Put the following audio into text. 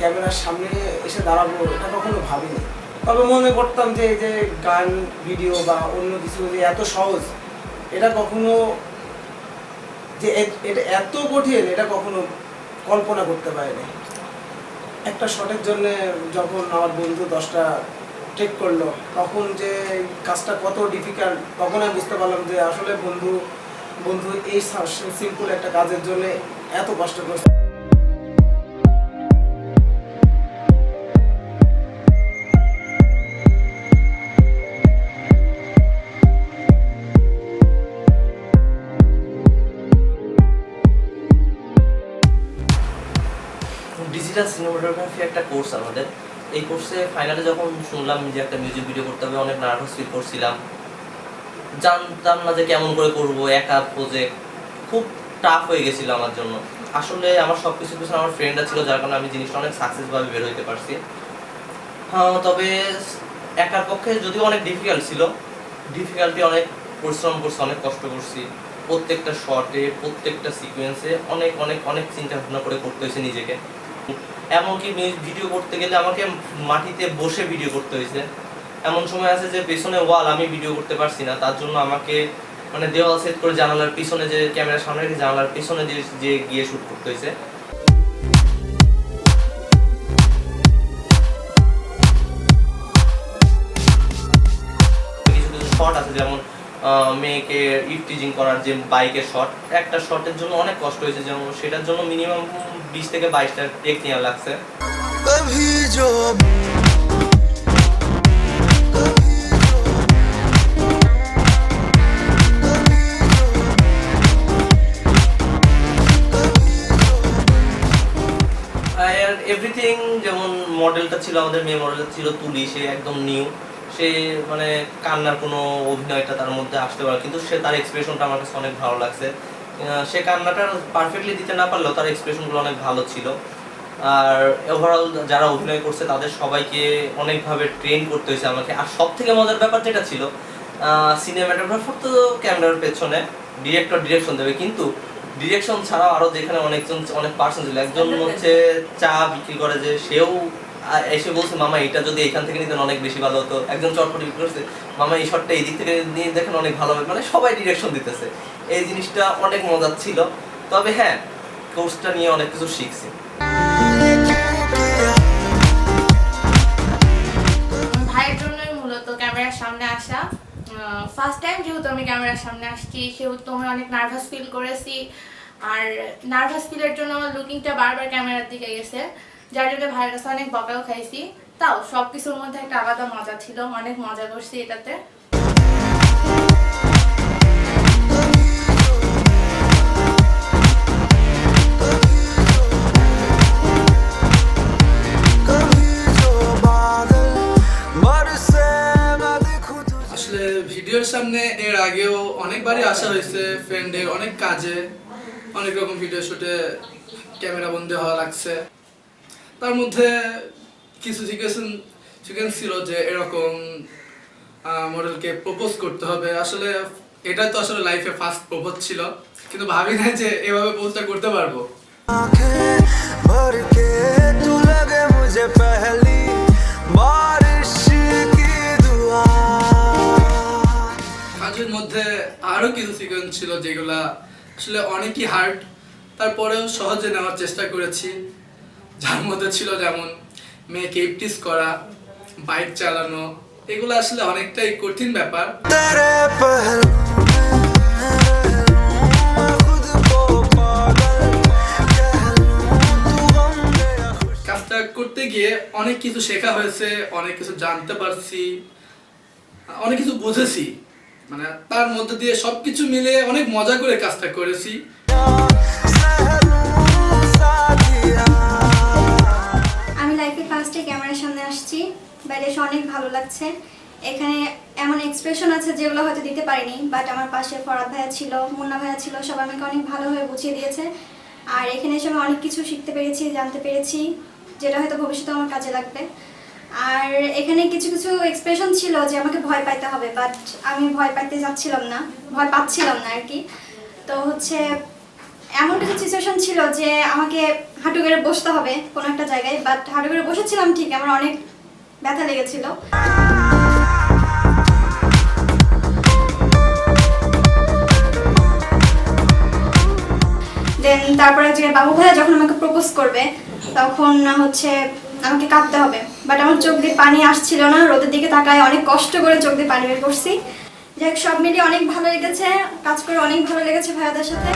ক্যামেরার সামনে এসে দাঁড়াবো এটা কখনো ভাবিনি। তবে মনে করতাম যে এই যে গান ভিডিও বা অন্য কিছু যে এত সহজ, এটা কখনো যে এটা এত কঠিন এটা কখনো কল্পনা করতে পারিনি। একটা শটের জন্য যখন আমার বন্ধু 10টা টেক করলো, তখন যে কাজটা কত ডিফিকাল্ট, তখন আমি বুঝতে পারলাম যে আসলে বন্ধু এই সিম্পল একটা কাজের জন্য এত কষ্ট করছে। ডিজিটাল সিনেমাটোগ্রাফি একটা কোর্স আমাদের। এই কোর্সে ফাইনালে যখন শুনলাম যে একটা মিউজিক ভিডিও করতে হবে, অনেক নার্ভাস ফিল করছিলাম। জানতাম না যে কেমন করে করবো, একা প্রজেক্ট, খুব টাফ হয়ে গেছিলো আমার জন্য। আসলে আমার সব কিছু পিছনে আমার ফ্রেন্ডরা ছিল, যার কারণে আমি জিনিসটা অনেক সাকসেসভাবে বের হইতে পারছি। তবে একার পক্ষে যদিও অনেক ডিফিকাল্ট ছিল, ডিফিকাল্টি অনেক পরিশ্রম করছি, অনেক কষ্ট করছি। প্রত্যেকটা শটে, প্রত্যেকটা সিকোয়েন্সে অনেক অনেক অনেক চিন্তা ভাবনা করে করতে হয়েছে নিজেকে। এমনকি ভিডিও করতে গেলে আমাকে মাটিতে বসে ভিডিও করতে হয়েছে। এমন সময় আছে যে পেছনে ওয়াল, আমি ভিডিও করতে পারছি না, তার জন্য আমাকে মানে দেওয়াল সেট করে জানালার পিছনে, যে ক্যামেরার সামনে রেখে জানালার পিছনে যে গিয়ে শ্যুট করতে হয়েছে। কিছু কিছু শট আছে, যেমন মেয়েকে ইফটিজিং করার যে বাইকের শট, একটা শটের জন্য অনেক কষ্ট হয়েছে, যেমন সেটার জন্য মিনিমাম 20 থেকে 22টা টেক নেওয়া লাগছে। এভরিথিং, যেমন মডেলটা ছিল আমাদের, মেয়ে মডেলটা ছিল তুলি, সে একদম নিউ। সে মানে কান্নার কোনো অভিনয়টা তার মধ্যে আসতে পারে, কিন্তু সে তার এক্সপ্রেশনটা আমার কাছে অনেক ভালো লাগছে। সে কান্নাটা পারফেক্টলি দিতে না পারলেও তার এক্সপ্রেশনগুলো অনেক ভালো ছিল। আর ওভারঅল যারা অভিনয় করছে তাদের সবাইকে অনেকভাবে ট্রেন করতে হয়েছে আমাকে। আর সব থেকে মজার ব্যাপার যেটা ছিল, সিনেমাটোগ্রাফার তো ক্যামেরার পেছনে, ডিরেক্টর ডিরেকশন দেবে, কিন্তু ডিরেকশন ছাড়াও আরো যেখানে অনেক পার্সন ছিল। একজন হচ্ছে চা বিক্রি করে, যে সেও এসে বলছে, মামা এটা যদি এখান থেকে নিতেন অনেক বেশি ভালো হতো। একজন চটপটি বিক্রি করছে, মামা এই শটটা এই দিক থেকে নিয়ে দেখেন অনেক ভালো হবে। মানে সবাই ডিরেকশন দিতেছে, এই জিনিসটা অনেক মজার ছিল। তবে হ্যাঁ, কোর্সটা নিয়ে অনেক কিছু শিখছি। ভাইয়ের জন্যই মূলত ক্যামেরার সামনে আসা। ফার্স্ট টাইম যেহেতু আমি ক্যামেরার সামনে আসছি, সেহেতু আমি অনেক নার্ভাস ফিল করেছি। আর নার্ভাস ফিলের জন্য আমার লুকিংটা বারবার ক্যামেরার দিকে গেছে, যার জন্য ভাইয়ের কাছে অনেক বকাও খাইছি। তাও সব কিছুর মধ্যে একটা আলাদা মজা ছিল, অনেক মজা করছি এটাতে। ভিডিওর সামনে এর আগেও অনেকবারই আসা হয়েছে, ফ্রেন্ডের অনেক কাজে, অনেক রকম ভিডিও শুটে ক্যামেরা বন্দি হওয়া লাগছে। তার মধ্যে কিছু সিকোয়েন্স ছিল যে এরকম মডেলকে প্রপোজ করতে হবে। আসলে এটা তো আসলে লাইফে ফার্স্ট প্রপোজ ছিল, কিন্তু ভাবি না যে এভাবে প্রপোজটা করতে পারবো। কাজের মধ্যে আরো কিছু সিকোয়েন্স ছিল যেগুলা আসলে অনেকই হার্ড, তারপরেও সহজে নেওয়ার চেষ্টা করেছি। যার মধ্যে ছিল যেমন মেয়েকে ইপটিজ করা, বাইক চালানো, এগুলো আসলে অনেকটাই কঠিন ব্যাপার। কাজটা করতে গিয়ে অনেক কিছু শেখা হয়েছে, অনেক কিছু জানতে পারছি, অনেক কিছু বুঝেছি। মানে তার মধ্যে দিয়ে সবকিছু মিলে অনেক মজা করে কাজটা করেছি। আমি লাইফে ফার্স্টে ক্যামেরার সামনে আসছি, বাইরে এসে অনেক ভালো লাগছে। এখানে এমন এক্সপ্রেশন আছে যেগুলো হয়তো দিতে পারিনি, বাট আমার পাশে ফরাদ ভাইয়া ছিল, মুন্না ভাইয়া ছিল, সবাই আমাকে অনেক ভালোভাবে বুঝিয়ে দিয়েছে। আর এখানে এসে আমি অনেক কিছু শিখতে পেরেছি, জানতে পেরেছি, যেটা হয়তো ভবিষ্যতে আমার কাজে লাগবে। আর এখানে কিছু কিছু এক্সপ্রেশন ছিল যে আমাকে ভয় পাইতে হবে, বাট আমি ভয় পাইতে পাচ্ছিলাম না আর কি। তো হচ্ছে এমন কিছু সিচুয়েশন ছিল যে আমাকে হাঁটু গেড়ে বসতে হবে কোনো একটা জায়গায়, বাট হাঁটু গেড়ে বসেছিলাম ঠিক, আমার অনেক ব্যথা লেগেছিল। দেন তারপরে যে বাবু ভাইয়া যখন আমাকে প্রপোজ করবে তখন হচ্ছে আমাকে কাঁদতে হবে, বাট আমার চোখ দিয়ে পানি আসছিল না, রোদের দিকে তাকায় অনেক কষ্ট করে চোখ দিয়ে পানি বের করছি। যাই হোক, সব মিলিয়ে অনেক ভালো লেগেছে, কাজ করে অনেক ভালো লেগেছে ভাইয়াদের সাথে।